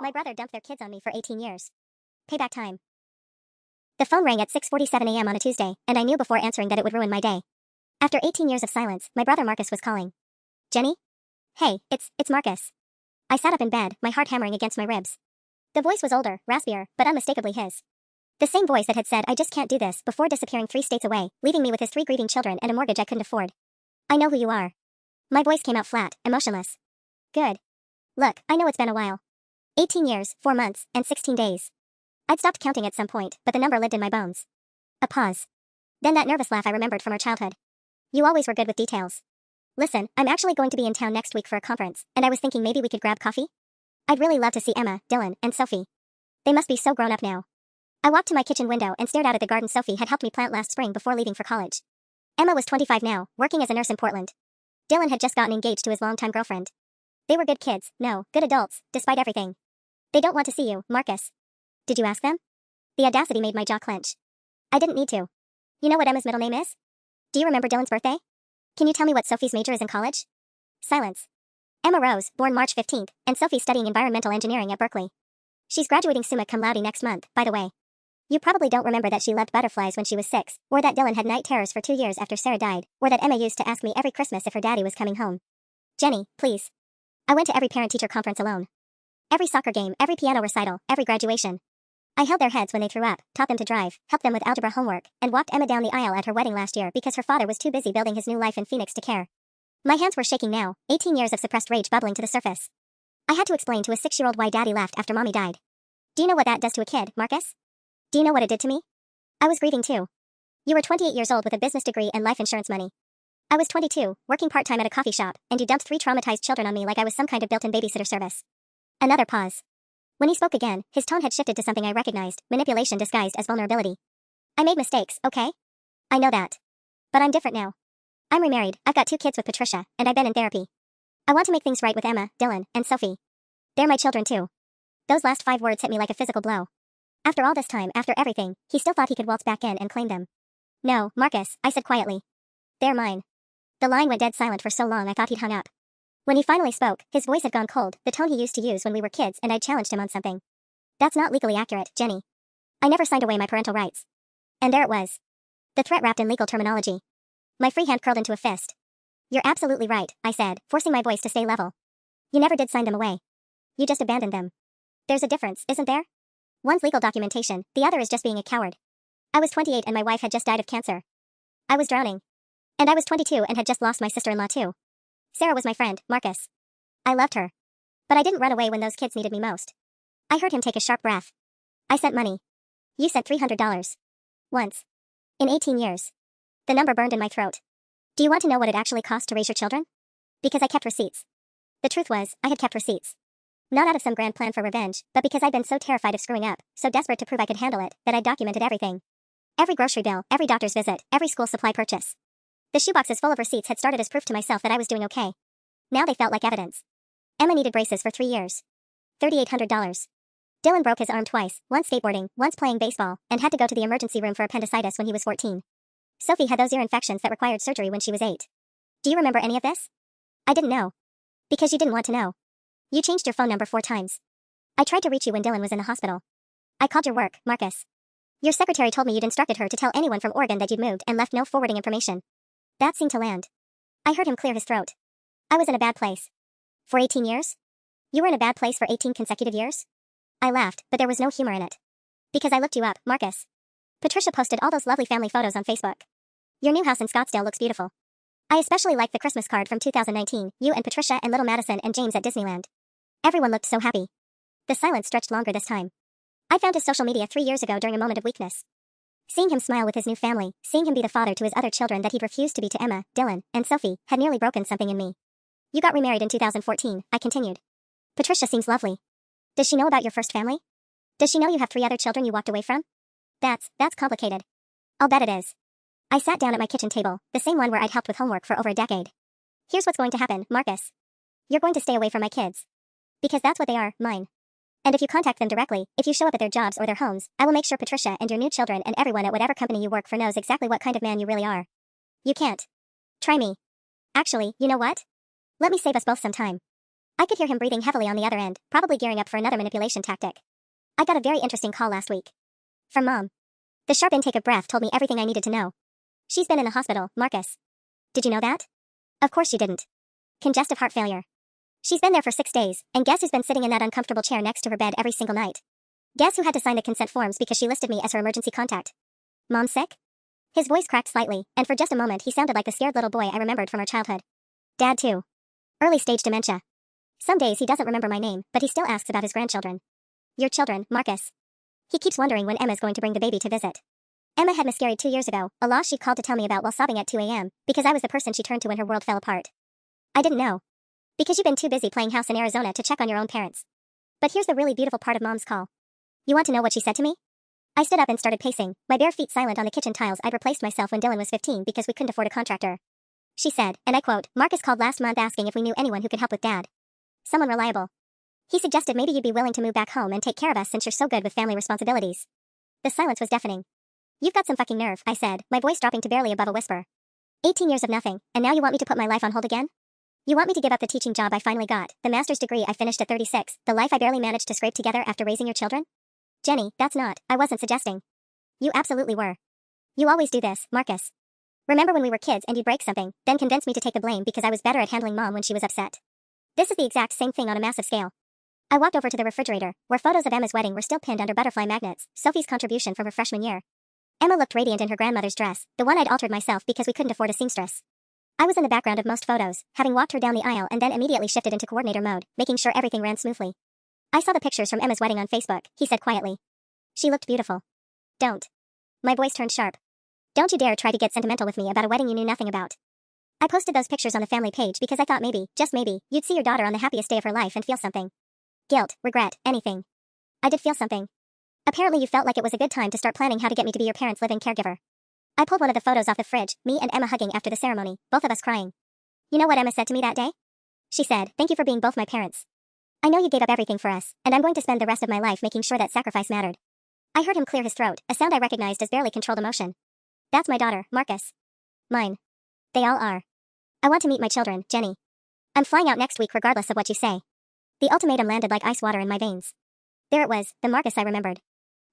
My brother dumped their kids on me for 18 years. Payback time. The phone rang at 6:47 a.m. on a Tuesday, and I knew before answering that it would ruin my day. After 18 years of silence, my brother Marcus was calling. Jenny? Hey, it's Marcus. I sat up in bed, my heart hammering against my ribs. The voice was older, raspier, but unmistakably his. The same voice that had said I just can't do this before disappearing 3 states away, leaving me with his 3 grieving children and a mortgage I couldn't afford. I know who you are. My voice came out flat, emotionless. Good. Look, I know it's been a while. 18 years, 4 months, and 16 days. I'd stopped counting at some point, but the number lived in my bones. A pause. Then that nervous laugh I remembered from our childhood. You always were good with details. Listen, I'm actually going to be in town next week for a conference, and I was thinking maybe we could grab coffee? I'd really love to see Emma, Dylan, and Sophie. They must be so grown up now. I walked to my kitchen window and stared out at the garden Sophie had helped me plant last spring before leaving for college. Emma was 25 now, working as a nurse in Portland. Dylan had just gotten engaged to his longtime girlfriend. They were good kids, no, good adults, despite everything. They don't want to see you, Marcus. Did you ask them? The audacity made my jaw clench. I didn't need to. You know what Emma's middle name is? Do you remember Dylan's birthday? Can you tell me what Sophie's major is in college? Silence. Emma Rose, born March 15th, and Sophie's studying environmental engineering at Berkeley. She's graduating summa cum laude next month, by the way. You probably don't remember that she loved butterflies when she was 6, or that Dylan had night terrors for 2 years after Sarah died, or that Emma used to ask me every Christmas if her daddy was coming home. Jenny, please. I went to every parent-teacher conference alone. Every soccer game, every piano recital, every graduation. I held their heads when they threw up, taught them to drive, helped them with algebra homework, and walked Emma down the aisle at her wedding last year because her father was too busy building his new life in Phoenix to care. My hands were shaking now, 18 years of suppressed rage bubbling to the surface. I had to explain to a 6-year-old why daddy left after mommy died. Do you know what that does to a kid, Marcus? Do you know what it did to me? I was grieving too. You were 28 years old with a business degree and life insurance money. I was 22, working part-time at a coffee shop, and you dumped 3 traumatized children on me like I was some kind of built-in babysitter service. Another pause. When he spoke again, his tone had shifted to something I recognized, manipulation disguised as vulnerability. I made mistakes, okay? I know that. But I'm different now. I'm remarried, I've got 2 kids with Patricia, and I've been in therapy. I want to make things right with Emma, Dylan, and Sophie. They're my children too. Those last 5 words hit me like a physical blow. After all this time, after everything, he still thought he could waltz back in and claim them. No, Marcus, I said quietly. They're mine. The line went dead silent for so long I thought he'd hung up. When he finally spoke, his voice had gone cold, the tone he used to use when we were kids, and I challenged him on something. That's not legally accurate, Jenny. I never signed away my parental rights. And there it was. The threat wrapped in legal terminology. My free hand curled into a fist. You're absolutely right, I said, forcing my voice to stay level. You never did sign them away. You just abandoned them. There's a difference, isn't there? One's legal documentation, the other is just being a coward. I was 28 and my wife had just died of cancer. I was drowning. And I was 22 and had just lost my sister-in-law too. Sarah was my friend, Marcus. I loved her. But I didn't run away when those kids needed me most. I heard him take a sharp breath. I sent money. You sent $300. Once. In 18 years. The number burned in my throat. Do you want to know what it actually cost to raise your children? Because I kept receipts. The truth was, I had kept receipts. Not out of some grand plan for revenge, but because I'd been so terrified of screwing up, so desperate to prove I could handle it, that I'd documented everything. Every grocery bill, every doctor's visit, every school supply purchase. The shoeboxes full of receipts had started as proof to myself that I was doing okay. Now they felt like evidence. Emma needed braces for 3 years. $3,800. Dylan broke his arm twice, once skateboarding, once playing baseball, and had to go to the emergency room for appendicitis when he was 14. Sophie had those ear infections that required surgery when she was 8. Do you remember any of this? I didn't know. Because you didn't want to know. You changed your phone number 4 times. I tried to reach you when Dylan was in the hospital. I called your work, Marcus. Your secretary told me you'd instructed her to tell anyone from Oregon that you'd moved and left no forwarding information. That seemed to land. I heard him clear his throat. I was in a bad place. For 18 years? You were in a bad place for 18 consecutive years? I laughed, but there was no humor in it. Because I looked you up, Marcus. Patricia posted all those lovely family photos on Facebook. Your new house in Scottsdale looks beautiful. I especially liked the Christmas card from 2019, you and Patricia and little Madison and James at Disneyland. Everyone looked so happy. The silence stretched longer this time. I found his social media 3 years ago during a moment of weakness. Seeing him smile with his new family, seeing him be the father to his other children that he'd refused to be to Emma, Dylan, and Sophie, had nearly broken something in me. You got remarried in 2014, I continued. Patricia seems lovely. Does she know about your first family? Does she know you have 3 other children you walked away from? That's complicated. I'll bet it is. I sat down at my kitchen table, the same one where I'd helped with homework for over a decade. Here's what's going to happen, Marcus. You're going to stay away from my kids. Because that's what they are, mine. And if you contact them directly, if you show up at their jobs or their homes, I will make sure Patricia and your new children and everyone at whatever company you work for knows exactly what kind of man you really are. You can't. Try me. Actually, you know what? Let me save us both some time. I could hear him breathing heavily on the other end, probably gearing up for another manipulation tactic. I got a very interesting call last week. From Mom. The sharp intake of breath told me everything I needed to know. She's been in the hospital, Marcus. Did you know that? Of course you didn't. Congestive heart failure. She's been there for 6 days, and guess who's been sitting in that uncomfortable chair next to her bed every single night? Guess who had to sign the consent forms because she listed me as her emergency contact? Mom sick? His voice cracked slightly, and for just a moment he sounded like the scared little boy I remembered from our childhood. Dad too. Early stage dementia. Some days he doesn't remember my name, but he still asks about his grandchildren. Your children, Marcus. He keeps wondering when Emma's going to bring the baby to visit. Emma had miscarried 2 years ago, a loss she'd called to tell me about while sobbing at 2 a.m., because I was the person she turned to when her world fell apart. I didn't know. Because you've been too busy playing house in Arizona to check on your own parents. But here's the really beautiful part of Mom's call. You want to know what she said to me? I stood up and started pacing, my bare feet silent on the kitchen tiles. I'd replaced myself when Dylan was 15 because we couldn't afford a contractor. She said, and I quote, Marcus called last month asking if we knew anyone who could help with Dad. Someone reliable. He suggested maybe you'd be willing to move back home and take care of us since you're so good with family responsibilities. The silence was deafening. You've got some fucking nerve, I said, my voice dropping to barely above a whisper. 18 years of nothing, and now you want me to put my life on hold again? You want me to give up the teaching job I finally got, the master's degree I finished at 36, the life I barely managed to scrape together after raising your children? Jenny, that's not, I wasn't suggesting. You absolutely were. You always do this, Marcus. Remember when we were kids and you'd break something, then convince me to take the blame because I was better at handling Mom when she was upset. This is the exact same thing on a massive scale. I walked over to the refrigerator, where photos of Emma's wedding were still pinned under butterfly magnets, Sophie's contribution from her freshman year. Emma looked radiant in her grandmother's dress, the one I'd altered myself because we couldn't afford a seamstress. I was in the background of most photos, having walked her down the aisle and then immediately shifted into coordinator mode, making sure everything ran smoothly. I saw the pictures from Emma's wedding on Facebook, he said quietly. She looked beautiful. Don't. My voice turned sharp. Don't you dare try to get sentimental with me about a wedding you knew nothing about. I posted those pictures on the family page because I thought maybe, just maybe, you'd see your daughter on the happiest day of her life and feel something. Guilt, regret, anything. I did feel something. Apparently you felt like it was a good time to start planning how to get me to be your parents' living caregiver. I pulled one of the photos off the fridge, me and Emma hugging after the ceremony, both of us crying. You know what Emma said to me that day? She said, thank you for being both my parents. I know you gave up everything for us, and I'm going to spend the rest of my life making sure that sacrifice mattered. I heard him clear his throat, a sound I recognized as barely controlled emotion. That's my daughter, Marcus. Mine. They all are. I want to meet my children, Jenny. I'm flying out next week regardless of what you say. The ultimatum landed like ice water in my veins. There it was, the Marcus I remembered.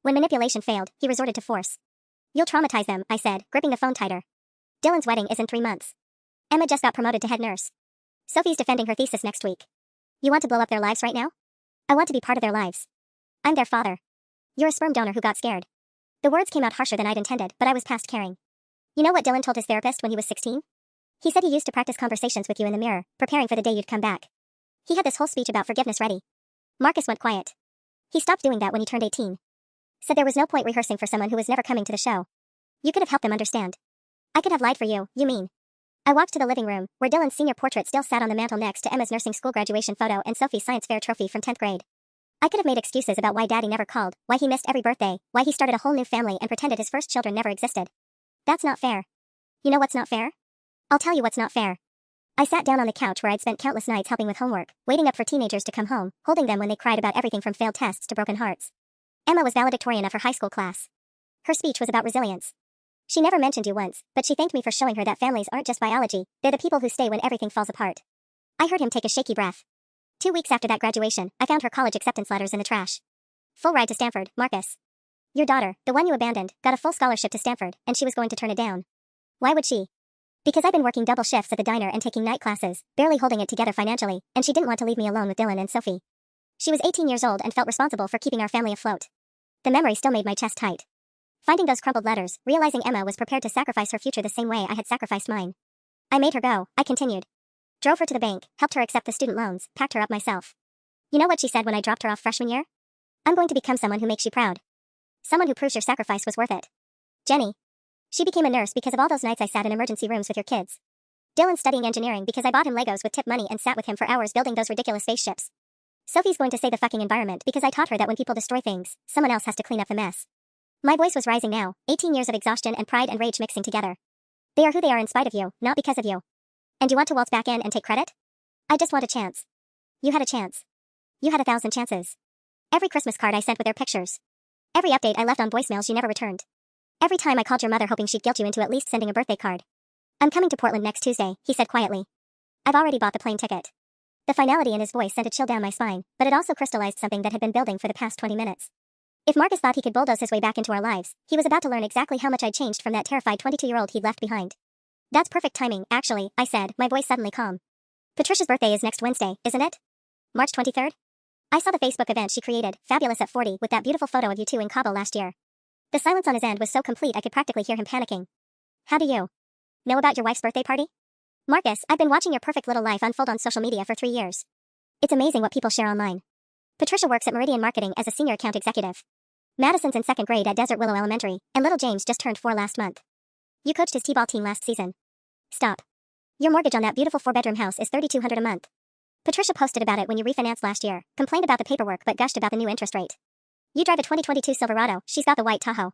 When manipulation failed, he resorted to force. You'll traumatize them, I said, gripping the phone tighter. Dylan's wedding is in 3 months. Emma just got promoted to head nurse. Sophie's defending her thesis next week. You want to blow up their lives right now? I want to be part of their lives. I'm their father. You're a sperm donor who got scared. The words came out harsher than I'd intended, but I was past caring. You know what Dylan told his therapist when he was 16? He said he used to practice conversations with you in the mirror, preparing for the day you'd come back. He had this whole speech about forgiveness ready. Marcus went quiet. He stopped doing that when he turned 18. Said there was no point rehearsing for someone who was never coming to the show. You could have helped them understand. I could have lied for you, you mean. I walked to the living room, where Dylan's senior portrait still sat on the mantel next to Emma's nursing school graduation photo and Sophie's science fair trophy from 10th grade. I could have made excuses about why Daddy never called, why he missed every birthday, why he started a whole new family and pretended his first children never existed. That's not fair. You know what's not fair? I'll tell you what's not fair. I sat down on the couch where I'd spent countless nights helping with homework, waiting up for teenagers to come home, holding them when they cried about everything from failed tests to broken hearts. Emma was valedictorian of her high school class. Her speech was about resilience. She never mentioned you once, but she thanked me for showing her that families aren't just biology, they're the people who stay when everything falls apart. I heard him take a shaky breath. 2 weeks after that graduation, I found her college acceptance letters in the trash. Full ride to Stanford, Marcus. Your daughter, the one you abandoned, got a full scholarship to Stanford, and she was going to turn it down. Why would she? Because I'd been working double shifts at the diner and taking night classes, barely holding it together financially, and she didn't want to leave me alone with Dylan and Sophie. She was 18 years old and felt responsible for keeping our family afloat. The memory still made my chest tight. Finding those crumpled letters, realizing Emma was prepared to sacrifice her future the same way I had sacrificed mine. I made her go, I continued. Drove her to the bank, helped her accept the student loans, packed her up myself. You know what she said when I dropped her off freshman year? I'm going to become someone who makes you proud. Someone who proves your sacrifice was worth it. Jenny. She became a nurse because of all those nights I sat in emergency rooms with your kids. Dylan's studying engineering because I bought him Legos with tip money and sat with him for hours building those ridiculous spaceships. Sophie's going to say the fucking environment because I taught her that when people destroy things, someone else has to clean up the mess. My voice was rising now, 18 years of exhaustion and pride and rage mixing together. They are who they are in spite of you, not because of you. And you want to waltz back in and take credit? I just want a chance. You had a chance. You had 1,000 chances. Every Christmas card I sent with their pictures. Every update I left on voicemails you never returned. Every time I called your mother hoping she'd guilt you into at least sending a birthday card. I'm coming to Portland next Tuesday, he said quietly. I've already bought the plane ticket. The finality in his voice sent a chill down my spine, but it also crystallized something that had been building for the past 20 minutes. If Marcus thought he could bulldoze his way back into our lives, he was about to learn exactly how much I'd changed from that terrified 22-year-old he'd left behind. That's perfect timing, actually, I said, my voice suddenly calm. Patricia's birthday is next Wednesday, isn't it? March 23rd? I saw the Facebook event she created, fabulous at 40, with that beautiful photo of you two in Cabo last year. The silence on his end was so complete I could practically hear him panicking. How do you know about your wife's birthday party? Marcus, I've been watching your perfect little life unfold on social media for 3 years. It's amazing what people share online. Patricia works at Meridian Marketing as a senior account executive. Madison's in 2nd grade at Desert Willow Elementary, and little James just turned 4 last month. You coached his t-ball team last season. Stop. Your mortgage on that beautiful 4-bedroom house is $3,200 a month. Patricia posted about it when you refinanced last year, complained about the paperwork but gushed about the new interest rate. You drive a 2022 Silverado, she's got the white Tahoe.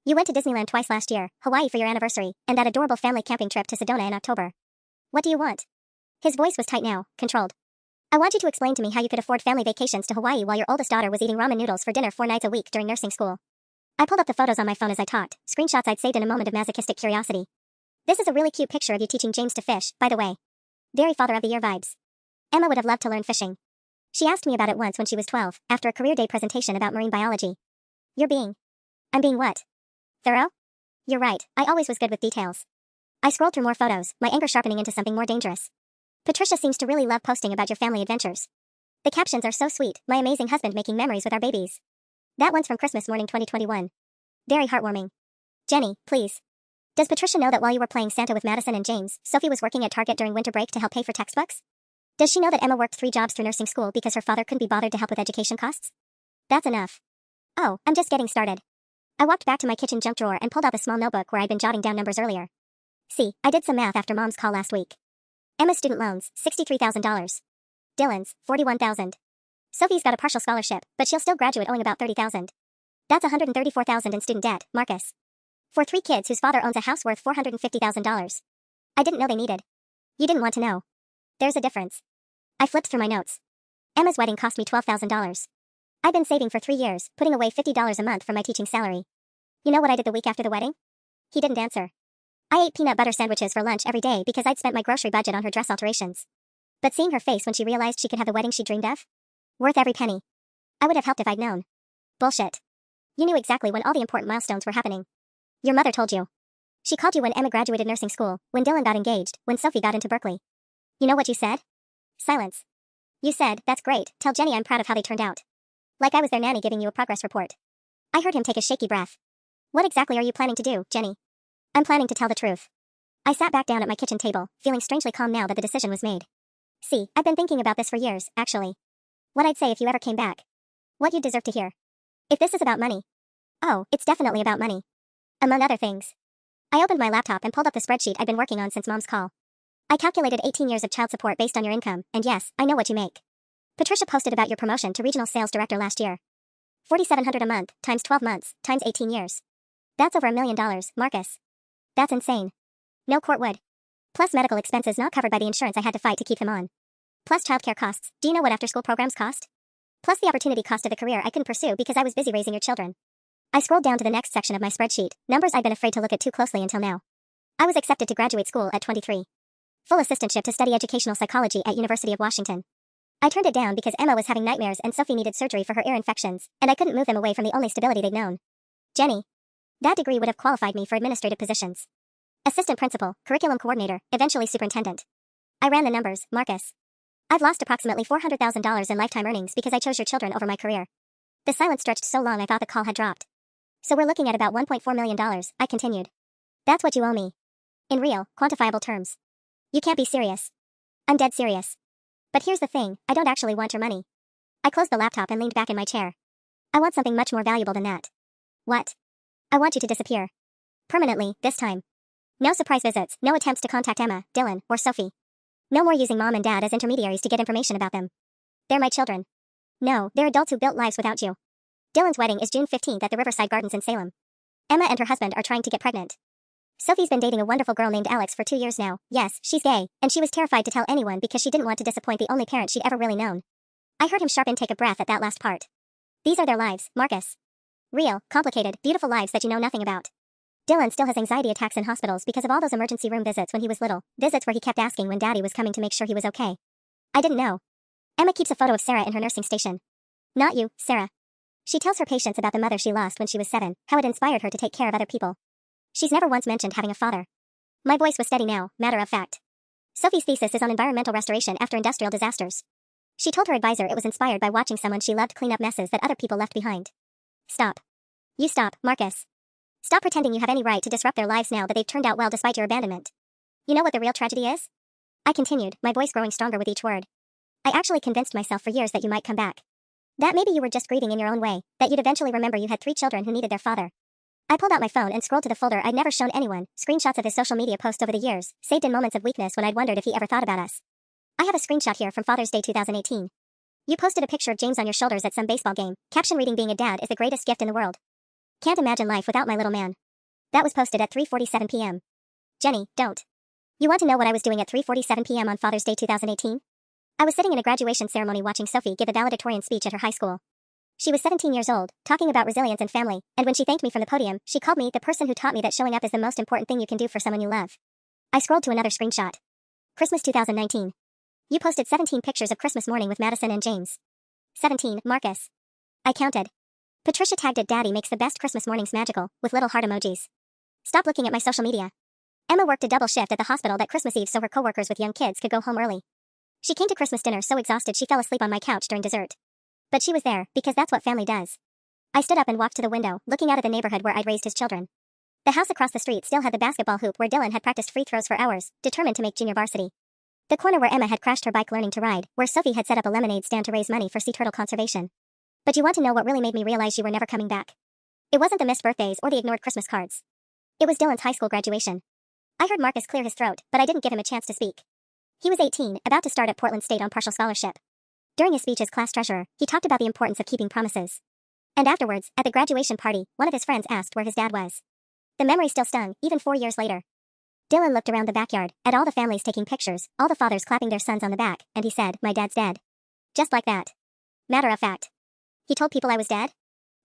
You went to Disneyland twice last year, Hawaii for your anniversary, and that adorable family camping trip to Sedona in October. What do you want? His voice was tight now, controlled. I want you to explain to me how you could afford family vacations to Hawaii while your oldest daughter was eating ramen noodles for dinner 4 nights a week during nursing school. I pulled up the photos on my phone as I talked, screenshots I'd saved in a moment of masochistic curiosity. This is a really cute picture of you teaching James to fish, by the way. Very Father of the Year vibes. Emma would have loved to learn fishing. She asked me about it once when she was 12, after a career day presentation about marine biology. I'm being what? Thorough? You're right, I always was good with details. I scrolled through more photos, my anger sharpening into something more dangerous. Patricia seems to really love posting about your family adventures. The captions are so sweet, my amazing husband making memories with our babies. That one's from Christmas morning 2021. Very heartwarming. Jenny, please. Does Patricia know that while you were playing Santa with Madison and James, Sophie was working at Target during winter break to help pay for textbooks? Does she know that Emma worked 3 jobs through nursing school because her father couldn't be bothered to help with education costs? That's enough. Oh, I'm just getting started. I walked back to my kitchen junk drawer and pulled out the small notebook where I'd been jotting down numbers earlier. See, I did some math after Mom's call last week. Emma's student loans, $63,000. Dylan's, $41,000. Sophie's got a partial scholarship, but she'll still graduate owing about $30,000. That's $134,000 in student debt, Marcus. For 3 kids whose father owns a house worth $450,000. I didn't know they needed. You didn't want to know. There's a difference. I flipped through my notes. Emma's wedding cost me $12,000. I've been saving for 3 years, putting away $50 a month from my teaching salary. You know what I did the week after the wedding? He didn't answer. I ate peanut butter sandwiches for lunch every day because I'd spent my grocery budget on her dress alterations. But seeing her face when she realized she could have the wedding she dreamed of? Worth every penny. I would have helped if I'd known. Bullshit. You knew exactly when all the important milestones were happening. Your mother told you. She called you when Emma graduated nursing school, when Dylan got engaged, when Sophie got into Berkeley. You know what you said? Silence. You said, that's great, tell Jenny I'm proud of how they turned out. Like I was their nanny giving you a progress report. I heard him take a shaky breath. What exactly are you planning to do, Jenny? I'm planning to tell the truth. I sat back down at my kitchen table, feeling strangely calm now that the decision was made. See, I've been thinking about this for years, actually. What I'd say if you ever came back. What you'd deserve to hear. If this is about money. Oh, it's definitely about money. Among other things. I opened my laptop and pulled up the spreadsheet I'd been working on since Mom's call. I calculated 18 years of child support based on your income, and yes, I know what you make. Patricia posted about your promotion to regional sales director last year. $4,700 a month, times 12 months, times 18 years. That's over $1 million, Marcus. That's insane. No court would. Plus medical expenses not covered by the insurance I had to fight to keep him on. Plus childcare costs. Do you know what after-school programs cost? Plus the opportunity cost of a career I couldn't pursue because I was busy raising your children. I scrolled down to the next section of my spreadsheet, numbers I'd been afraid to look at too closely until now. I was accepted to graduate school at 23. Full assistantship to study educational psychology at University of Washington. I turned it down because Emma was having nightmares and Sophie needed surgery for her ear infections, and I couldn't move them away from the only stability they'd known. Jenny. That degree would have qualified me for administrative positions. Assistant principal, curriculum coordinator, eventually superintendent. I ran the numbers, Marcus. I've lost approximately $400,000 in lifetime earnings because I chose your children over my career. The silence stretched so long I thought the call had dropped. So we're looking at about $1.4 million, I continued. That's what you owe me. In real, quantifiable terms. You can't be serious. I'm dead serious. But here's the thing, I don't actually want your money. I closed the laptop and leaned back in my chair. I want something much more valuable than that. What? I want you to disappear. Permanently, this time. No surprise visits, no attempts to contact Emma, Dylan, or Sophie. No more using Mom and Dad as intermediaries to get information about them. They're my children. No, they're adults who built lives without you. Dylan's wedding is June 15th at the Riverside Gardens in Salem. Emma and her husband are trying to get pregnant. Sophie's been dating a wonderful girl named Alex for 2 years now. Yes, she's gay, and she was terrified to tell anyone because she didn't want to disappoint the only parent she'd ever really known. I heard him sharp intake of breath at that last part. These are their lives, Marcus. Real, complicated, beautiful lives that you know nothing about. Dylan still has anxiety attacks in hospitals because of all those emergency room visits when he was little, visits where he kept asking when Daddy was coming to make sure he was okay. I didn't know. Emma keeps a photo of Sarah in her nursing station. Not you, Sarah. She tells her patients about the mother she lost when she was 7, how it inspired her to take care of other people. She's never once mentioned having a father. My voice was steady now, matter of fact. Sophie's thesis is on environmental restoration after industrial disasters. She told her advisor it was inspired by watching someone she loved clean up messes that other people left behind. Stop. You stop, Marcus. Stop pretending you have any right to disrupt their lives now that they've turned out well despite your abandonment. You know what the real tragedy is? I continued, my voice growing stronger with each word. I actually convinced myself for years that you might come back. That maybe you were just grieving in your own way, that you'd eventually remember you had 3 children who needed their father. I pulled out my phone and scrolled to the folder I'd never shown anyone, screenshots of his social media posts over the years, saved in moments of weakness when I'd wondered if he ever thought about us. I have a screenshot here from Father's Day 2018. You posted a picture of James on your shoulders at some baseball game, caption reading being a dad is the greatest gift in the world. Can't imagine life without my little man. That was posted at 3:47 p.m. Jenny, don't. You want to know what I was doing at 3:47 p.m. on Father's Day 2018? I was sitting in a graduation ceremony watching Sophie give a valedictorian speech at her high school. She was 17 years old, talking about resilience and family, and when she thanked me from the podium, she called me the person who taught me that showing up is the most important thing you can do for someone you love. I scrolled to another screenshot. Christmas 2019. You posted 17 pictures of Christmas morning with Madison and James. 17, Marcus. I counted. Patricia tagged it Daddy makes the best Christmas mornings magical, with little heart emojis. Stop looking at my social media. Emma worked a double shift at the hospital that Christmas Eve so her coworkers with young kids could go home early. She came to Christmas dinner so exhausted she fell asleep on my couch during dessert. But she was there, because that's what family does. I stood up and walked to the window, looking out at the neighborhood where I'd raised his children. The house across the street still had the basketball hoop where Dylan had practiced free throws for hours, determined to make junior varsity. The corner where Emma had crashed her bike learning to ride, where Sophie had set up a lemonade stand to raise money for sea turtle conservation. But you want to know what really made me realize you were never coming back? It wasn't the missed birthdays or the ignored Christmas cards. It was Dylan's high school graduation. I heard Marcus clear his throat, but I didn't give him a chance to speak. He was 18, about to start at Portland State on partial scholarship. During his speech as class treasurer, he talked about the importance of keeping promises. And afterwards, at the graduation party, one of his friends asked where his dad was. The memory still stung, even 4 years later. Dylan looked around the backyard, at all the families taking pictures, all the fathers clapping their sons on the back, and he said, "My dad's dead." Just like that. Matter of fact. He told people I was dead?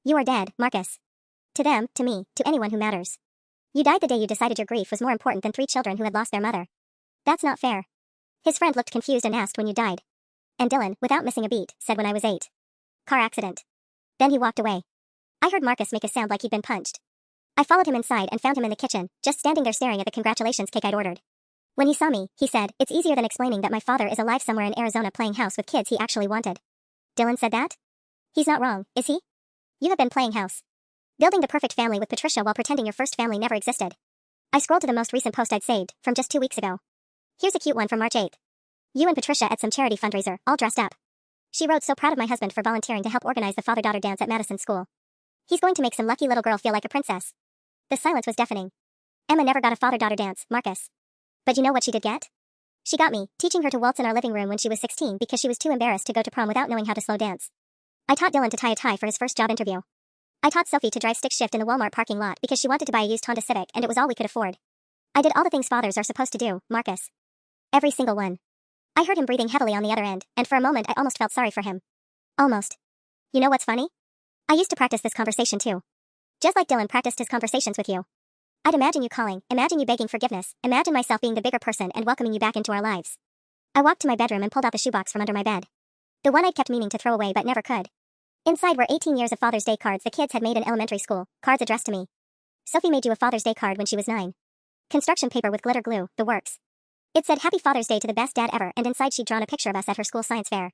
You are dead, Marcus. To them, to me, to anyone who matters. You died the day you decided your grief was more important than 3 children who had lost their mother. That's not fair. His friend looked confused and asked when you died. And Dylan, without missing a beat, said when I was 8. Car accident. Then he walked away. I heard Marcus make a sound like he'd been punched. I followed him inside and found him in the kitchen, just standing there staring at the congratulations cake I'd ordered. When he saw me, he said, "It's easier than explaining that my father is alive somewhere in Arizona playing house with kids he actually wanted." Dylan said that? He's not wrong, is he? You have been playing house. Building the perfect family with Patricia while pretending your first family never existed. I scrolled to the most recent post I'd saved, from just 2 weeks ago. Here's a cute one from March 8th. You and Patricia at some charity fundraiser, all dressed up. She wrote, "So proud of my husband for volunteering to help organize the father-daughter dance at Madison School. He's going to make some lucky little girl feel like a princess." The silence was deafening. Emma never got a father-daughter dance, Marcus. But you know what she did get? She got me, teaching her to waltz in our living room when she was 16 because she was too embarrassed to go to prom without knowing how to slow dance. I taught Dylan to tie a tie for his first job interview. I taught Sophie to drive stick shift in the Walmart parking lot because she wanted to buy a used Honda Civic and it was all we could afford. I did all the things fathers are supposed to do, Marcus. Every single one. I heard him breathing heavily on the other end, and for a moment I almost felt sorry for him. Almost. You know what's funny? I used to practice this conversation too. Just like Dylan practiced his conversations with you. I'd imagine you calling, imagine you begging forgiveness, imagine myself being the bigger person and welcoming you back into our lives. I walked to my bedroom and pulled out the shoebox from under my bed. The one I'd kept meaning to throw away but never could. Inside were 18 years of Father's Day cards the kids had made in elementary school, cards addressed to me. Sophie made you a Father's Day card when she was 9. Construction paper with glitter glue, the works. It said "Happy Father's Day to the best dad ever," and inside she'd drawn a picture of us at her school science fair.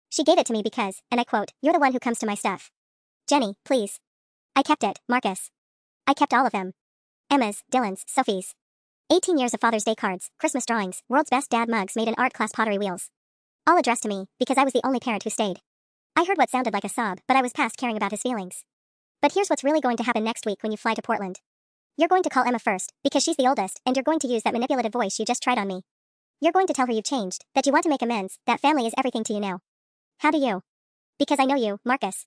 She gave it to me because, and I quote, "You're the one who comes to my stuff. Jenny, please." I kept it, Marcus. I kept all of them. Emma's, Dylan's, Sophie's. 18 years of Father's Day cards, Christmas drawings, world's best dad mugs made in art class pottery wheels. All addressed to me, because I was the only parent who stayed. I heard what sounded like a sob, but I was past caring about his feelings. But here's what's really going to happen next week when you fly to Portland. You're going to call Emma first, because she's the oldest, and you're going to use that manipulative voice you just tried on me. You're going to tell her you've changed, that you want to make amends, that family is everything to you now. How do you? Because I know you, Marcus.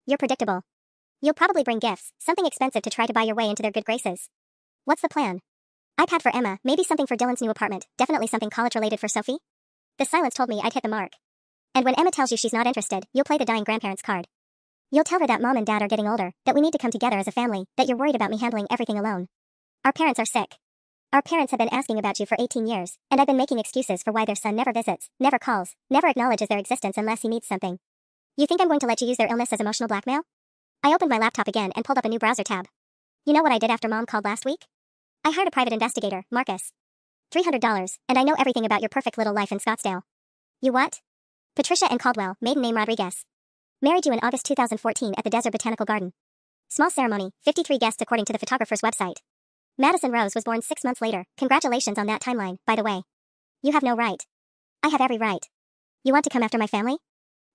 You're predictable. You'll probably bring gifts, something expensive to try to buy your way into their good graces. What's the plan? iPad for Emma, maybe something for Dylan's new apartment, definitely something college-related for Sophie? The silence told me I'd hit the mark. And when Emma tells you she's not interested, you'll play the dying grandparents card. You'll tell her that mom and dad are getting older, that we need to come together as a family, that you're worried about me handling everything alone. Our parents are sick. Our parents have been asking about you for 18 years, and I've been making excuses for why their son never visits, never calls, never acknowledges their existence unless he needs something. You think I'm going to let you use their illness as emotional blackmail? I opened my laptop again and pulled up a new browser tab. You know what I did after Mom called last week? I hired a private investigator, Marcus. $300, and I know everything about your perfect little life in Scottsdale. You what? Patricia Ann Caldwell, maiden name Rodriguez. Married you in August 2014 at the Desert Botanical Garden. Small ceremony, 53 guests according to the photographer's website. Madison Rose was born 6 months later. Congratulations on that timeline, by the way. You have no right. I have every right. You want to come after my family?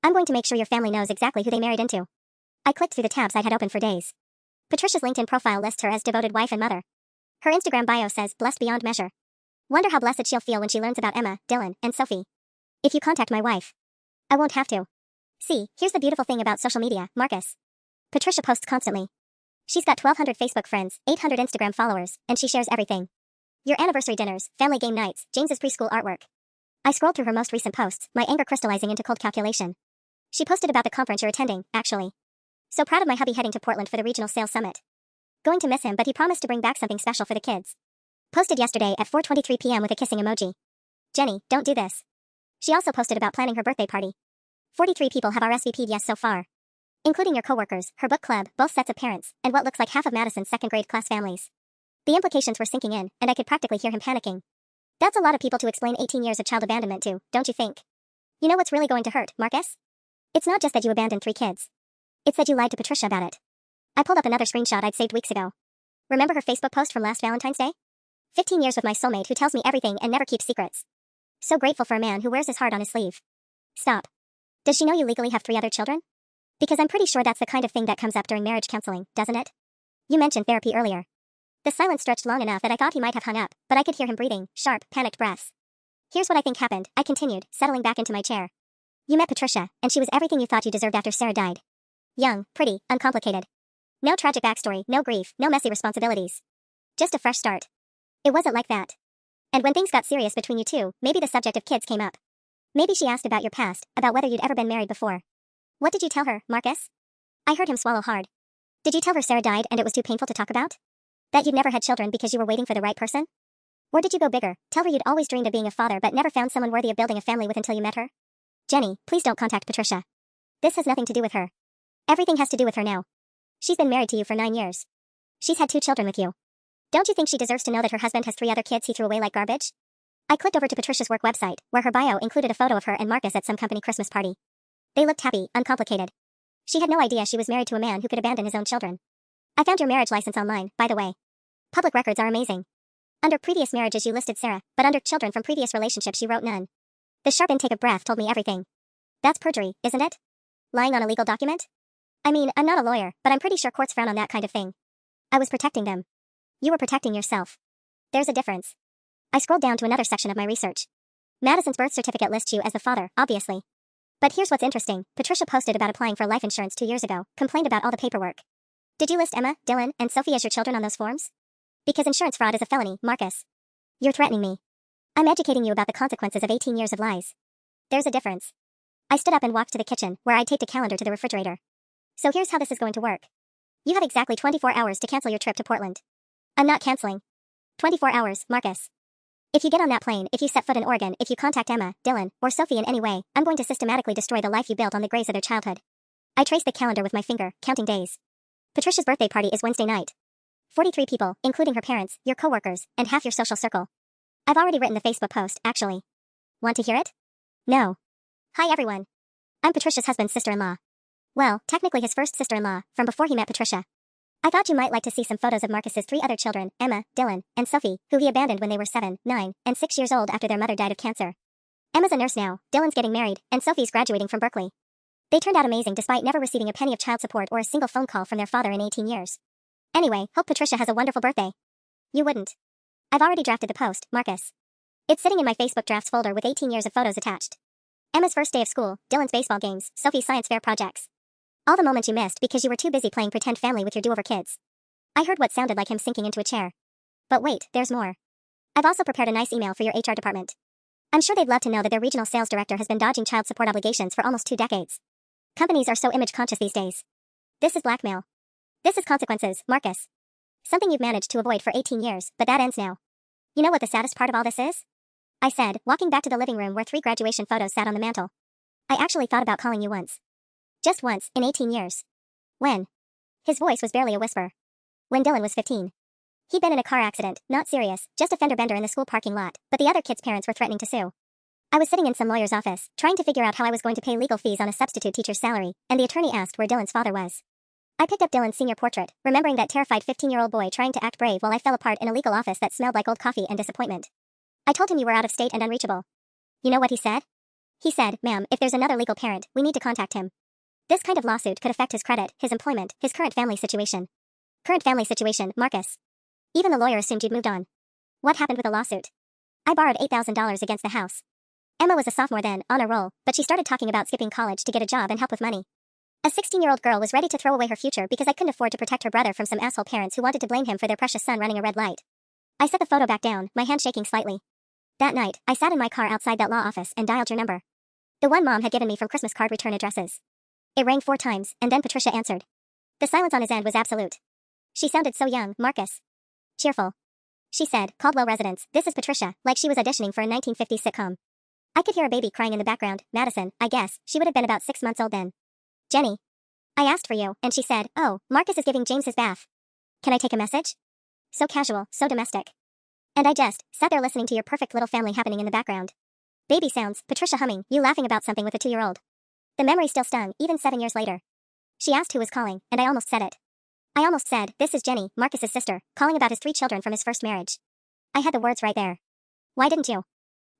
I'm going to make sure your family knows exactly who they married into. I clicked through the tabs I'd had open for days. Patricia's LinkedIn profile lists her as devoted wife and mother. Her Instagram bio says, blessed beyond measure. Wonder how blessed she'll feel when she learns about Emma, Dylan, and Sophie. If you contact my wife, I won't have to. See, here's the beautiful thing about social media, Marcus. Patricia posts constantly. She's got 1,200 Facebook friends, 800 Instagram followers, and she shares everything. Your anniversary dinners, family game nights, James's preschool artwork. I scrolled through her most recent posts, my anger crystallizing into cold calculation. She posted about the conference you're attending, actually. So proud of my hubby heading to Portland for the regional sales summit. Going to miss him, but he promised to bring back something special for the kids. Posted yesterday at 4:23 p.m. with a kissing emoji. Jenny, don't do this. She also posted about planning her birthday party. 43 people have RSVP'd yes so far. Including your coworkers, her book club, both sets of parents, and what looks like half of Madison's second-grade class families. The implications were sinking in, and I could practically hear him panicking. That's a lot of people to explain 18 years of child abandonment to, don't you think? You know what's really going to hurt, Marcus? It's not just that you abandoned 3 kids. It's that you lied to Patricia about it. I pulled up another screenshot I'd saved weeks ago. Remember her Facebook post from last Valentine's Day? 15 years with my soulmate who tells me everything and never keeps secrets. So grateful for a man who wears his heart on his sleeve. Stop. Does she know you legally have 3 other children? Because I'm pretty sure that's the kind of thing that comes up during marriage counseling, doesn't it? You mentioned therapy earlier. The silence stretched long enough that I thought he might have hung up, but I could hear him breathing, sharp, panicked breaths. Here's what I think happened, I continued, settling back into my chair. You met Patricia, and she was everything you thought you deserved after Sarah died. Young, pretty, uncomplicated. No tragic backstory, no grief, no messy responsibilities. Just a fresh start. It wasn't like that. And when things got serious between you two, maybe the subject of kids came up. Maybe she asked about your past, about whether you'd ever been married before. What did you tell her, Marcus? I heard him swallow hard. Did you tell her Sarah died and it was too painful to talk about? That you'd never had children because you were waiting for the right person? Or did you go bigger, tell her you'd always dreamed of being a father but never found someone worthy of building a family with until you met her? Jenny, please don't contact Patricia. This has nothing to do with her. Everything has to do with her now. She's been married to you for 9 years. She's had 2 children with you. Don't you think she deserves to know that her husband has 3 other kids he threw away like garbage? I clicked over to Patricia's work website, where her bio included a photo of her and Marcus at some company Christmas party. They looked happy, uncomplicated. She had no idea she was married to a man who could abandon his own children. I found your marriage license online, by the way. Public records are amazing. Under previous marriages you listed Sarah, but under children from previous relationships you wrote none. The sharp intake of breath told me everything. That's perjury, isn't it? Lying on a legal document? I mean, I'm not a lawyer, but I'm pretty sure courts frown on that kind of thing. I was protecting them. You were protecting yourself. There's a difference. I scrolled down to another section of my research. Madison's birth certificate lists you as the father, obviously. But here's what's interesting. Patricia posted about applying for life insurance 2 years ago, complained about all the paperwork. Did you list Emma, Dylan, and Sophie as your children on those forms? Because insurance fraud is a felony, Marcus. You're threatening me. I'm educating you about the consequences of 18 years of lies. There's a difference. I stood up and walked to the kitchen, where I'd taped a calendar to the refrigerator. So here's how this is going to work. You have exactly 24 hours to cancel your trip to Portland. I'm not canceling. 24 hours, Marcus. If you get on that plane, if you set foot in Oregon, if you contact Emma, Dylan, or Sophie in any way, I'm going to systematically destroy the life you built on the graves of their childhood. I traced the calendar with my finger, counting days. Patricia's birthday party is Wednesday night. 43 people, including her parents, your coworkers, and half your social circle. I've already written the Facebook post, actually. Want to hear it? No. Hi everyone. I'm Patricia's husband's sister-in-law. Well, technically his first sister-in-law, from before he met Patricia. I thought you might like to see some photos of Marcus's 3 other children, Emma, Dylan, and Sophie, who he abandoned when they were 7, 9, and 6 years old after their mother died of cancer. Emma's a nurse now, Dylan's getting married, and Sophie's graduating from Berkeley. They turned out amazing despite never receiving a penny of child support or a single phone call from their father in 18 years. Anyway, hope Patricia has a wonderful birthday. You wouldn't. I've already drafted the post, Marcus. It's sitting in my Facebook drafts folder with 18 years of photos attached. Emma's first day of school, Dylan's baseball games, Sophie's science fair projects. All the moments you missed because you were too busy playing pretend family with your do-over kids. I heard what sounded like him sinking into a chair. But wait, there's more. I've also prepared a nice email for your HR department. I'm sure they'd love to know that their regional sales director has been dodging child support obligations for almost 2 decades. Companies are so image-conscious these days. This is blackmail. This is consequences, Marcus. Something you've managed to avoid for 18 years, but that ends now. You know what the saddest part of all this is? I said, walking back to the living room where 3 graduation photos sat on the mantel. I actually thought about calling you once. Just once, in 18 years. When? His voice was barely a whisper. When Dylan was 15. He'd been in a car accident, not serious, just a fender bender in the school parking lot, but the other kids' parents were threatening to sue. I was sitting in some lawyer's office, trying to figure out how I was going to pay legal fees on a substitute teacher's salary, and the attorney asked where Dylan's father was. I picked up Dylan's senior portrait, remembering that terrified 15-year-old boy trying to act brave while I fell apart in a legal office that smelled like old coffee and disappointment. I told him you were out of state and unreachable. You know what he said? He said, "Ma'am, if there's another legal parent, we need to contact him. This kind of lawsuit could affect his credit, his employment, his current family situation." Current family situation, Marcus. Even the lawyer assumed you'd moved on. What happened with the lawsuit? I borrowed $8,000 against the house. Emma was a sophomore then, on a roll, but she started talking about skipping college to get a job and help with money. A 16-year-old girl was ready to throw away her future because I couldn't afford to protect her brother from some asshole parents who wanted to blame him for their precious son running a red light. I set the photo back down, my hand shaking slightly. That night, I sat in my car outside that law office and dialed your number. The one Mom had given me from Christmas card return addresses. It rang 4 times, and then Patricia answered. The silence on his end was absolute. She sounded so young, Marcus. Cheerful. She said, Caldwell Residence, this is Patricia, like she was auditioning for a 1950s sitcom. I could hear a baby crying in the background, Madison, I guess, she would have been about 6 months old then. Jenny. I asked for you, and she said, oh, Marcus is giving James his bath. Can I take a message? So casual, so domestic. And I just sat there listening to your perfect little family happening in the background. Baby sounds, Patricia humming, you laughing about something with a 2-year-old. The memory still stung, even 7 years later. She asked who was calling, and I almost said it. I almost said, this is Jenny, Marcus's sister, calling about his 3 children from his first marriage. I had the words right there. Why didn't you?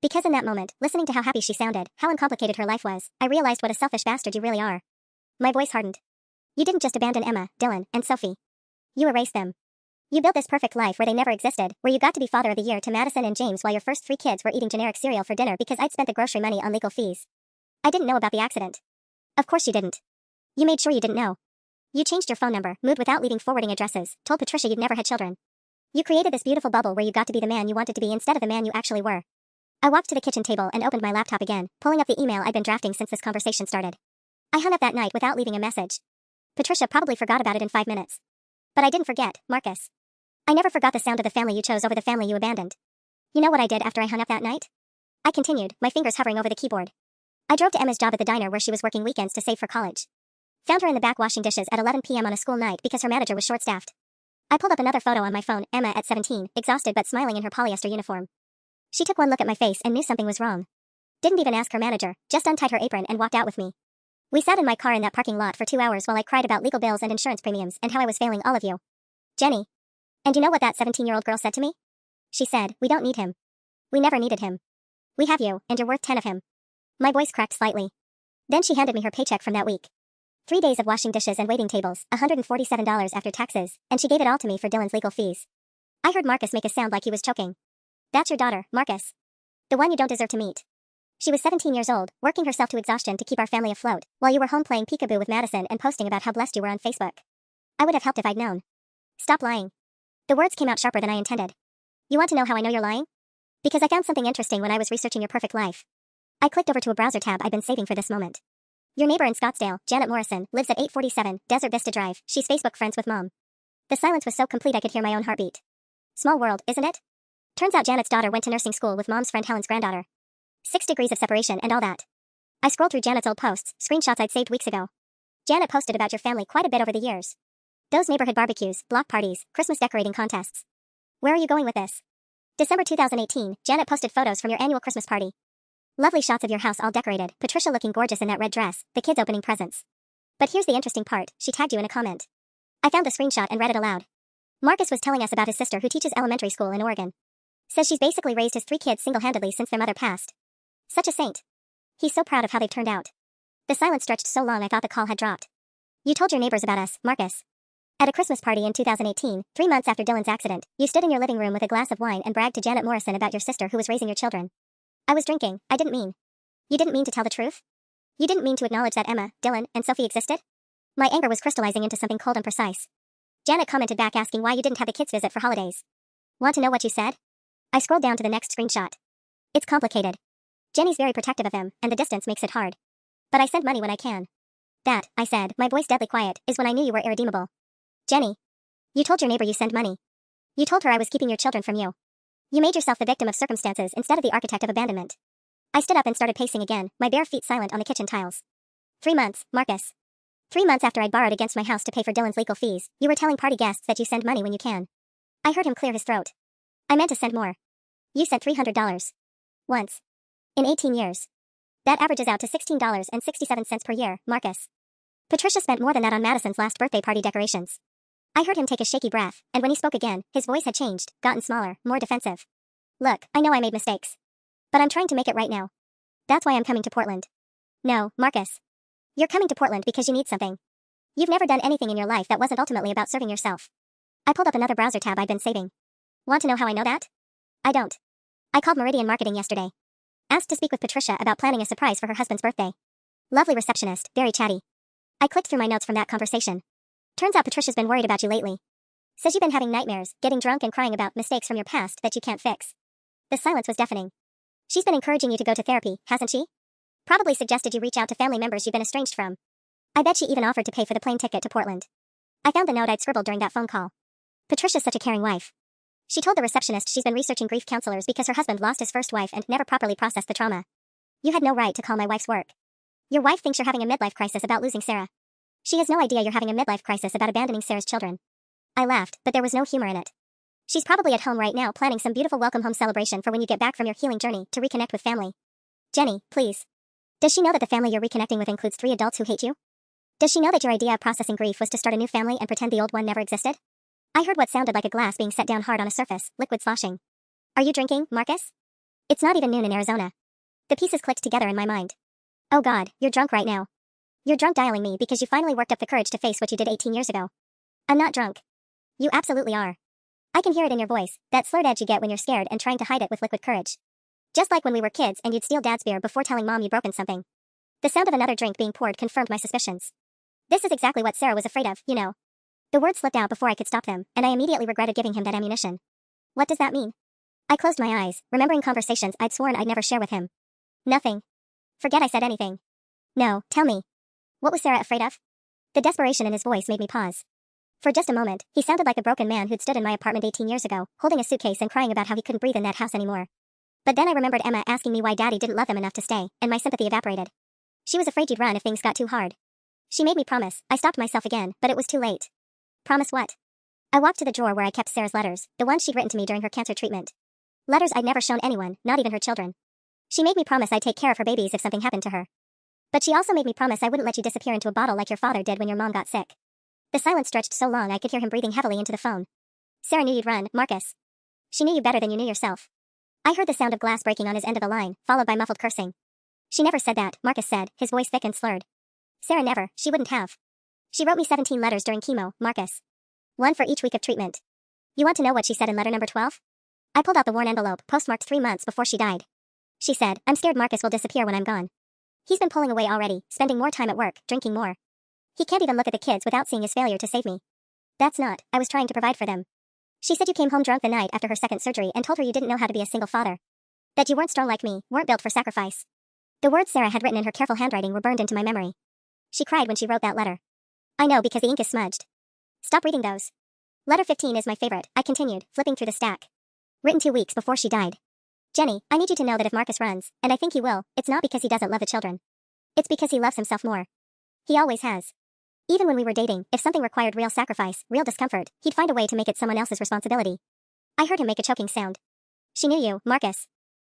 Because in that moment, listening to how happy she sounded, how uncomplicated her life was, I realized what a selfish bastard you really are. My voice hardened. You didn't just abandon Emma, Dylan, and Sophie. You erased them. You built this perfect life where they never existed, where you got to be father of the year to Madison and James while your first 3 kids were eating generic cereal for dinner because I'd spent the grocery money on legal fees. I didn't know about the accident. Of course you didn't. You made sure you didn't know. You changed your phone number, moved without leaving forwarding addresses, told Patricia you'd never had children. You created this beautiful bubble where you got to be the man you wanted to be instead of the man you actually were. I walked to the kitchen table and opened my laptop again, pulling up the email I'd been drafting since this conversation started. I hung up that night without leaving a message. Patricia probably forgot about it in 5 minutes. But I didn't forget, Marcus. I never forgot the sound of the family you chose over the family you abandoned. You know what I did after I hung up that night? I continued, my fingers hovering over the keyboard. I drove to Emma's job at the diner where she was working weekends to save for college. Found her in the back washing dishes at 11 p.m. on a school night because her manager was short-staffed. I pulled up another photo on my phone, Emma at 17, exhausted but smiling in her polyester uniform. She took one look at my face and knew something was wrong. Didn't even ask her manager, just untied her apron and walked out with me. We sat in my car in that parking lot for 2 hours while I cried about legal bills and insurance premiums and how I was failing all of you. Jenny. And you know what that 17-year-old girl said to me? She said, we don't need him. We never needed him. We have you, and you're worth 10 of him. My voice cracked slightly. Then she handed me her paycheck from that week. 3 days of washing dishes and waiting tables, $147 after taxes, and she gave it all to me for Dylan's legal fees. I heard Marcus make a sound like he was choking. That's your daughter, Marcus. The one you don't deserve to meet. She was 17 years old, working herself to exhaustion to keep our family afloat, while you were home playing peekaboo with Madison and posting about how blessed you were on Facebook. I would have helped if I'd known. Stop lying. The words came out sharper than I intended. You want to know how I know you're lying? Because I found something interesting when I was researching your perfect life. I clicked over to a browser tab I'd been saving for this moment. Your neighbor in Scottsdale, Janet Morrison, lives at 847 Desert Vista Drive. She's Facebook friends with Mom. The silence was so complete I could hear my own heartbeat. Small world, isn't it? Turns out Janet's daughter went to nursing school with Mom's friend Helen's granddaughter. 6 degrees of separation and all that. I scrolled through Janet's old posts, screenshots I'd saved weeks ago. Janet posted about your family quite a bit over the years. Those neighborhood barbecues, block parties, Christmas decorating contests. Where are you going with this? December 2018, Janet posted photos from your annual Christmas party. Lovely shots of your house all decorated, Patricia looking gorgeous in that red dress, the kids opening presents. But here's the interesting part, she tagged you in a comment. I found the screenshot and read it aloud. Marcus was telling us about his sister who teaches elementary school in Oregon. Says she's basically raised his 3 kids single-handedly since their mother passed. Such a saint. He's so proud of how they've turned out. The silence stretched so long I thought the call had dropped. You told your neighbors about us, Marcus. At a Christmas party in 2018, 3 months after Dylan's accident, you stood in your living room with a glass of wine and bragged to Janet Morrison about your sister who was raising your children. I was drinking, I didn't mean. You didn't mean to tell the truth? You didn't mean to acknowledge that Emma, Dylan, and Sophie existed? My anger was crystallizing into something cold and precise. Janet commented back asking why you didn't have the kids visit for holidays. Want to know what you said? I scrolled down to the next screenshot. It's complicated. Jenny's very protective of him, and the distance makes it hard. But I send money when I can. That, I said, my voice deadly quiet, is when I knew you were irredeemable. Jenny. You told your neighbor you send money. You told her I was keeping your children from you. You made yourself the victim of circumstances instead of the architect of abandonment. I stood up and started pacing again, my bare feet silent on the kitchen tiles. 3 months, Marcus. 3 months after I'd borrowed against my house to pay for Dylan's legal fees, you were telling party guests that you send money when you can. I heard him clear his throat. I meant to send more. You sent $300. Once. In 18 years. That averages out to $16.67 per year, Marcus. Patricia spent more than that on Madison's last birthday party decorations. I heard him take a shaky breath, and when he spoke again, his voice had changed, gotten smaller, more defensive. Look, I know I made mistakes. But I'm trying to make it right now. That's why I'm coming to Portland. No, Marcus. You're coming to Portland because you need something. You've never done anything in your life that wasn't ultimately about serving yourself. I pulled up another browser tab I'd been saving. Want to know how I know that? I don't. I called Meridian Marketing yesterday. Asked to speak with Patricia about planning a surprise for her husband's birthday. Lovely receptionist, very chatty. I clicked through my notes from that conversation. Turns out Patricia's been worried about you lately. Says you've been having nightmares, getting drunk and crying about mistakes from your past that you can't fix. The silence was deafening. She's been encouraging you to go to therapy, hasn't she? Probably suggested you reach out to family members you've been estranged from. I bet she even offered to pay for the plane ticket to Portland. I found the note I'd scribbled during that phone call. Patricia's such a caring wife. She told the receptionist she's been researching grief counselors because her husband lost his first wife and never properly processed the trauma. You had no right to call my wife's work. Your wife thinks you're having a midlife crisis about losing Sarah. She has no idea you're having a midlife crisis about abandoning Sarah's children. I laughed, but there was no humor in it. She's probably at home right now planning some beautiful welcome home celebration for when you get back from your healing journey to reconnect with family. Jenny, please. Does she know that the family you're reconnecting with includes 3 adults who hate you? Does she know that your idea of processing grief was to start a new family and pretend the old one never existed? I heard what sounded like a glass being set down hard on a surface, liquid sloshing. Are you drinking, Marcus? It's not even noon in Arizona. The pieces clicked together in my mind. Oh God, you're drunk right now. You're drunk dialing me because you finally worked up the courage to face what you did 18 years ago. I'm not drunk. You absolutely are. I can hear it in your voice, that slurred edge you get when you're scared and trying to hide it with liquid courage. Just like when we were kids and you'd steal Dad's beer before telling Mom you'd broken something. The sound of another drink being poured confirmed my suspicions. This is exactly what Sarah was afraid of, you know. The words slipped out before I could stop them, and I immediately regretted giving him that ammunition. What does that mean? I closed my eyes, remembering conversations I'd sworn I'd never share with him. Nothing. Forget I said anything. No, tell me. What was Sarah afraid of? The desperation in his voice made me pause. For just a moment, he sounded like a broken man who'd stood in my apartment 18 years ago, holding a suitcase and crying about how he couldn't breathe in that house anymore. But then I remembered Emma asking me why Daddy didn't love them enough to stay, and my sympathy evaporated. She was afraid you'd run if things got too hard. She made me promise. I stopped myself again, but it was too late. Promise what? I walked to the drawer where I kept Sarah's letters, the ones she'd written to me during her cancer treatment. Letters I'd never shown anyone, not even her children. She made me promise I'd take care of her babies if something happened to her. But she also made me promise I wouldn't let you disappear into a bottle like your father did when your mom got sick. The silence stretched so long I could hear him breathing heavily into the phone. Sarah knew you'd run, Marcus. She knew you better than you knew yourself. I heard the sound of glass breaking on his end of the line, followed by muffled cursing. She never said that, Marcus said, his voice thick and slurred. Sarah never, she wouldn't have. She wrote me 17 letters during chemo, Marcus. 1 for each week of treatment. You want to know what she said in letter number 12? I pulled out the worn envelope, postmarked 3 months before she died. She said, I'm scared Marcus will disappear when I'm gone. He's been pulling away already, spending more time at work, drinking more. He can't even look at the kids without seeing his failure to save me. That's not, I was trying to provide for them. She said you came home drunk the night after her second surgery and told her you didn't know how to be a single father. That you weren't strong like me, weren't built for sacrifice. The words Sarah had written in her careful handwriting were burned into my memory. She cried when she wrote that letter. I know because the ink is smudged. Stop reading those. Letter 15 is my favorite, I continued, flipping through the stack. Written 2 weeks before she died. Jenny, I need you to know that if Marcus runs, and I think he will, it's not because he doesn't love the children. It's because he loves himself more. He always has. Even when we were dating, if something required real sacrifice, real discomfort, he'd find a way to make it someone else's responsibility. I heard him make a choking sound. She knew you, Marcus.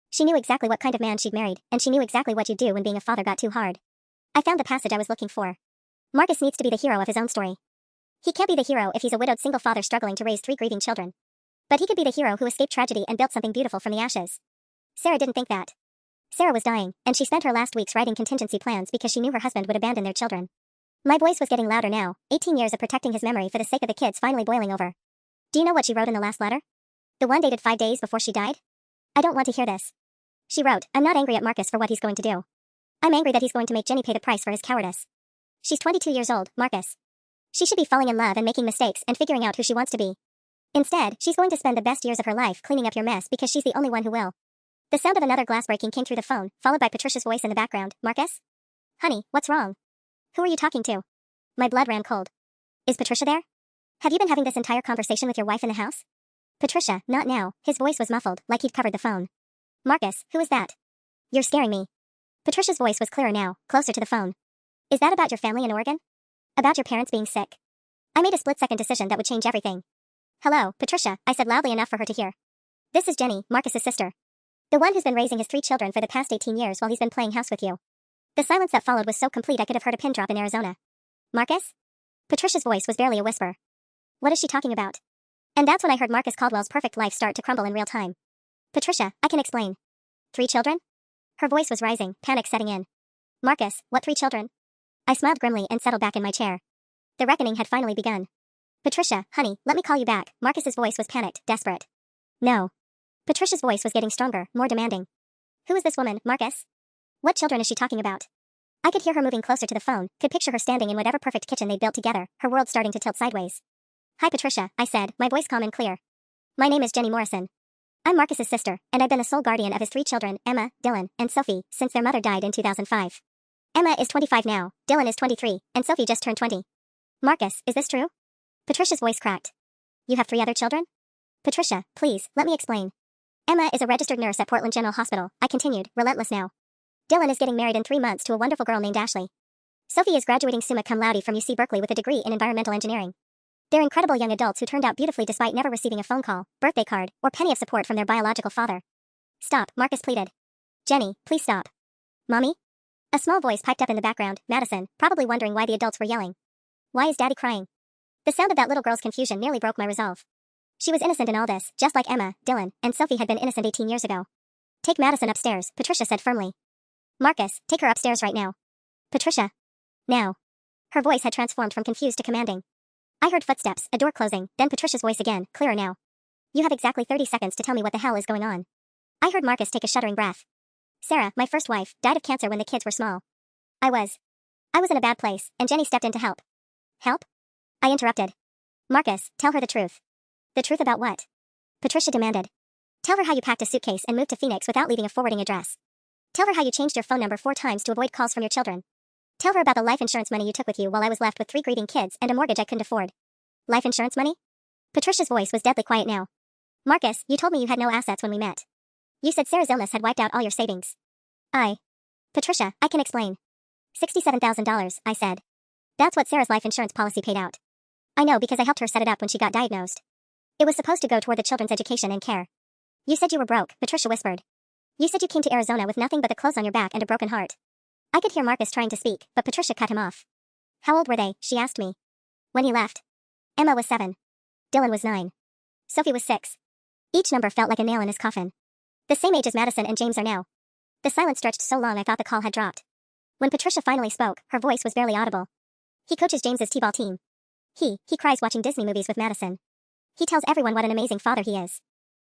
She knew exactly what kind of man she'd married, and she knew exactly what you'd do when being a father got too hard. I found the passage I was looking for. Marcus needs to be the hero of his own story. He can't be the hero if he's a widowed single father struggling to raise 3 grieving children. But he could be the hero who escaped tragedy and built something beautiful from the ashes. Sarah didn't think that. Sarah was dying, and she spent her last weeks writing contingency plans because she knew her husband would abandon their children. My voice was getting louder now, 18 years of protecting his memory for the sake of the kids finally boiling over. Do you know what she wrote in the last letter? The one dated 5 days before she died? I don't want to hear this. She wrote, I'm not angry at Marcus for what he's going to do. I'm angry that he's going to make Jenny pay the price for his cowardice. She's 22 years old, Marcus. She should be falling in love and making mistakes and figuring out who she wants to be. Instead, she's going to spend the best years of her life cleaning up your mess because she's the only one who will. The sound of another glass breaking came through the phone, followed by Patricia's voice in the background. Marcus? Honey, what's wrong? Who are you talking to? My blood ran cold. Is Patricia there? Have you been having this entire conversation with your wife in the house? Patricia, not now. His voice was muffled, like he'd covered the phone. Marcus, who is that? You're scaring me. Patricia's voice was clearer now, closer to the phone. Is that about your family in Oregon? About your parents being sick? I made a split-second decision that would change everything. Hello, Patricia, I said loudly enough for her to hear. This is Jenny, Marcus's sister. The one who's been raising his 3 children for the past 18 years while he's been playing house with you. The silence that followed was so complete I could have heard a pin drop in Arizona. Marcus? Patricia's voice was barely a whisper. What is she talking about? And that's when I heard Marcus Caldwell's perfect life start to crumble in real time. Patricia, I can explain. 3 children? Her voice was rising, panic setting in. Marcus, what 3 children? I smiled grimly and settled back in my chair. The reckoning had finally begun. Patricia, honey, let me call you back. Marcus's voice was panicked, desperate. No. Patricia's voice was getting stronger, more demanding. Who is this woman, Marcus? What children is she talking about? I could hear her moving closer to the phone, could picture her standing in whatever perfect kitchen they'd built together, her world starting to tilt sideways. Hi Patricia, I said, my voice calm and clear. My name is Jenny Morrison. I'm Marcus's sister, and I've been the sole guardian of his 3 children, Emma, Dylan, and Sophie, since their mother died in 2005. Emma is 25 now, Dylan is 23, and Sophie just turned 20. Marcus, is this true? Patricia's voice cracked. You have 3 other children? Patricia, please, let me explain. Emma is a registered nurse at Portland General Hospital, I continued, relentless now. Dylan is getting married in 3 months to a wonderful girl named Ashley. Sophie is graduating summa cum laude from UC Berkeley with a degree in environmental engineering. They're incredible young adults who turned out beautifully despite never receiving a phone call, birthday card, or penny of support from their biological father. Stop, Marcus pleaded. Jenny, please stop. Mommy? A small voice piped up in the background, Madison, probably wondering why the adults were yelling. Why is Daddy crying? The sound of that little girl's confusion nearly broke my resolve. She was innocent in all this, just like Emma, Dylan, and Sophie had been innocent 18 years ago. Take Madison upstairs, Patricia said firmly. Marcus, take her upstairs right now. Patricia. Now. Her voice had transformed from confused to commanding. I heard footsteps, a door closing, then Patricia's voice again, clearer now. You have exactly 30 seconds to tell me what the hell is going on. I heard Marcus take a shuddering breath. Sarah, my first wife, died of cancer when the kids were small. I was in a bad place, and Jenny stepped in to help. Help? I interrupted. Marcus, tell her the truth. The truth about what? Patricia demanded. Tell her how you packed a suitcase and moved to Phoenix without leaving a forwarding address. Tell her how you changed your phone number 4 times to avoid calls from your children. Tell her about the life insurance money you took with you while I was left with 3 grieving kids and a mortgage I couldn't afford. Life insurance money? Patricia's voice was deadly quiet now. Marcus, you told me you had no assets when we met. You said Sarah's illness had wiped out all your savings. Patricia, I can explain. $67,000, I said. That's what Sarah's life insurance policy paid out. I know because I helped her set it up when she got diagnosed. It was supposed to go toward the children's education and care. You said you were broke, Patricia whispered. You said you came to Arizona with nothing but the clothes on your back and a broken heart. I could hear Marcus trying to speak, but Patricia cut him off. How old were they? She asked me. When he left. Emma was 7. Dylan was 9. Sophie was 6. Each number felt like a nail in his coffin. The same age as Madison and James are now. The silence stretched so long I thought the call had dropped. When Patricia finally spoke, her voice was barely audible. He coaches James's t-ball team. He cries watching Disney movies with Madison. He tells everyone what an amazing father he is.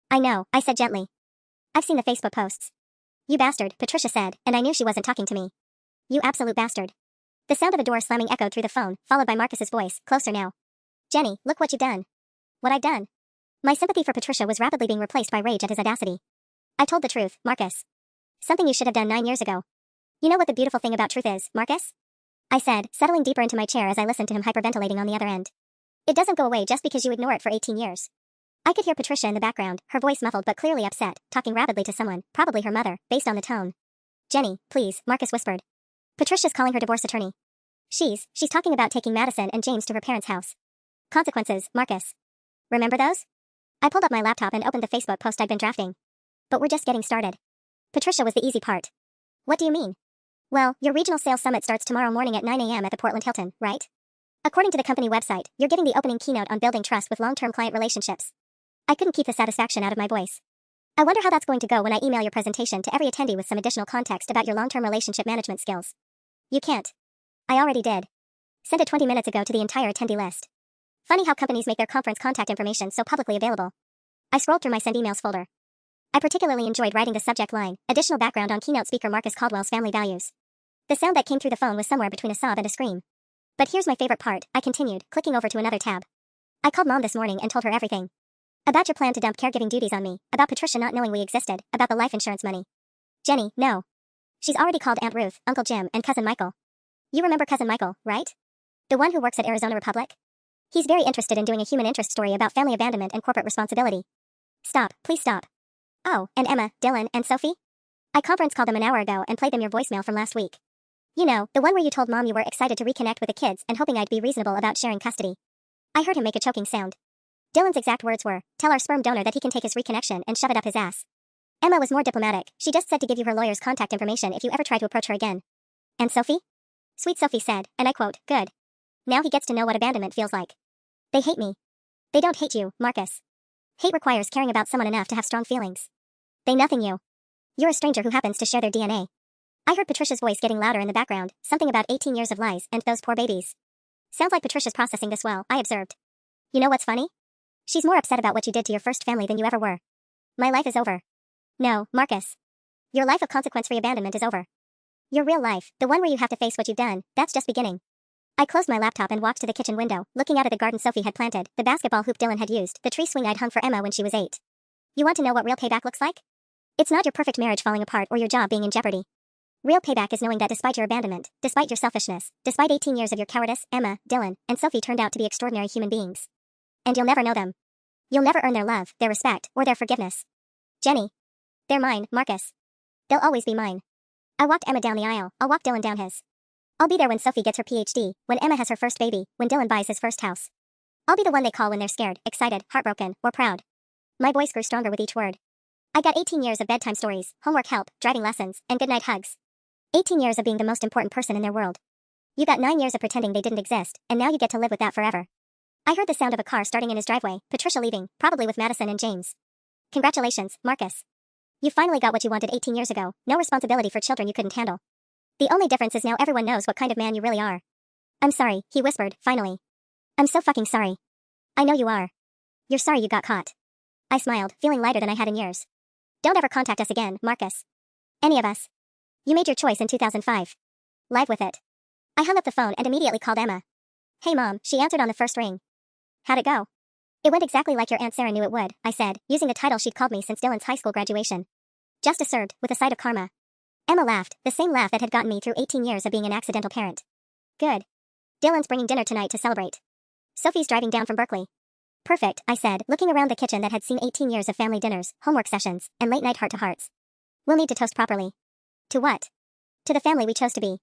I know, I said gently. I've seen the Facebook posts. You bastard, Patricia said, and I knew she wasn't talking to me. You absolute bastard. The sound of a door slamming echoed through the phone, followed by Marcus's voice, closer now. Jenny, look what you've done. What I've done. My sympathy for Patricia was rapidly being replaced by rage at his audacity. I told the truth, Marcus. Something you should have done 9 years ago. You know what the beautiful thing about truth is, Marcus? I said, settling deeper into my chair as I listened to him hyperventilating on the other end. It doesn't go away just because you ignore it for 18 years. I could hear Patricia in the background, her voice muffled but clearly upset, talking rapidly to someone, probably her mother, based on the tone. Jenny, please, Marcus whispered. Patricia's calling her divorce attorney. She's talking about taking Madison and James to her parents' house. Consequences, Marcus. Remember those? I pulled up my laptop and opened the Facebook post I'd been drafting. But we're just getting started. Patricia was the easy part. What do you mean? Well, your regional sales summit starts tomorrow morning at 9 a.m. at the Portland Hilton, right? According to the company website, you're giving the opening keynote on building trust with long-term client relationships. I couldn't keep the satisfaction out of my voice. I wonder how that's going to go when I email your presentation to every attendee with some additional context about your long-term relationship management skills. You can't. I already did. Sent it 20 minutes ago to the entire attendee list. Funny how companies make their conference contact information so publicly available. I scrolled through my send emails folder. I particularly enjoyed writing the subject line, additional background on keynote speaker Marcus Caldwell's family values. The sound that came through the phone was somewhere between a sob and a scream. But here's my favorite part, I continued, clicking over to another tab. I called Mom this morning and told her everything. About your plan to dump caregiving duties on me, about Patricia not knowing we existed, about the life insurance money. Jenny, no. She's already called Aunt Ruth, Uncle Jim, and Cousin Michael. You remember Cousin Michael, right? The one who works at Arizona Republic? He's very interested in doing a human interest story about family abandonment and corporate responsibility. Stop, please stop. Oh, and Emma, Dylan, and Sophie? I conference called them an hour ago and played them your voicemail from last week. You know, the one where you told Mom you were excited to reconnect with the kids and hoping I'd be reasonable about sharing custody. I heard him make a choking sound. Dylan's exact words were, "Tell our sperm donor that he can take his reconnection and shove it up his ass." Emma was more diplomatic. She just said to give you her lawyer's contact information if you ever try to approach her again. And Sophie? Sweet Sophie said, and I quote, "Good. Now he gets to know what abandonment feels like." They hate me. They don't hate you, Marcus. Hate requires caring about someone enough to have strong feelings. They nothing you. You're a stranger who happens to share their DNA. I heard Patricia's voice getting louder in the background, something about 18 years of lies and those poor babies. Sounds like Patricia's processing this well, I observed. You know what's funny? She's more upset about what you did to your first family than you ever were. My life is over. No, Marcus. Your life of consequence-free abandonment is over. Your real life, the one where you have to face what you've done, that's just beginning. I closed my laptop and walked to the kitchen window, looking out at the garden Sophie had planted, the basketball hoop Dylan had used, the tree swing I'd hung for Emma when she was 8. You want to know what real payback looks like? It's not your perfect marriage falling apart or your job being in jeopardy. Real payback is knowing that despite your abandonment, despite your selfishness, despite 18 years of your cowardice, Emma, Dylan, and Sophie turned out to be extraordinary human beings. And you'll never know them. You'll never earn their love, their respect, or their forgiveness. Jenny. They're mine, Marcus. They'll always be mine. I walked Emma down the aisle, I'll walk Dylan down his. I'll be there when Sophie gets her PhD, when Emma has her first baby, when Dylan buys his first house. I'll be the one they call when they're scared, excited, heartbroken, or proud. My voice grew stronger with each word. I got 18 years of bedtime stories, homework help, driving lessons, and goodnight hugs. 18 years of being the most important person in their world. You got 9 years of pretending they didn't exist, and now you get to live with that forever. I heard the sound of a car starting in his driveway, Patricia leaving, probably with Madison and James. Congratulations, Marcus. You finally got what you wanted 18 years ago, no responsibility for children you couldn't handle. The only difference is now everyone knows what kind of man you really are. I'm sorry, he whispered, finally. I'm so fucking sorry. I know you are. You're sorry you got caught. I smiled, feeling lighter than I had in years. Don't ever contact us again, Marcus. Any of us. You made your choice in 2005. Live with it. I hung up the phone and immediately called Emma. Hey Mom, she answered on the first ring. How'd it go? It went exactly like your Aunt Sarah knew it would, I said, using the title she'd called me since Dylan's high school graduation. Justice served, with a side of karma. Emma laughed, the same laugh that had gotten me through 18 years of being an accidental parent. Good. Dylan's bringing dinner tonight to celebrate. Sophie's driving down from Berkeley. Perfect, I said, looking around the kitchen that had seen 18 years of family dinners, homework sessions, and late-night heart-to-hearts. We'll need to toast properly. To what? To the family we chose to be.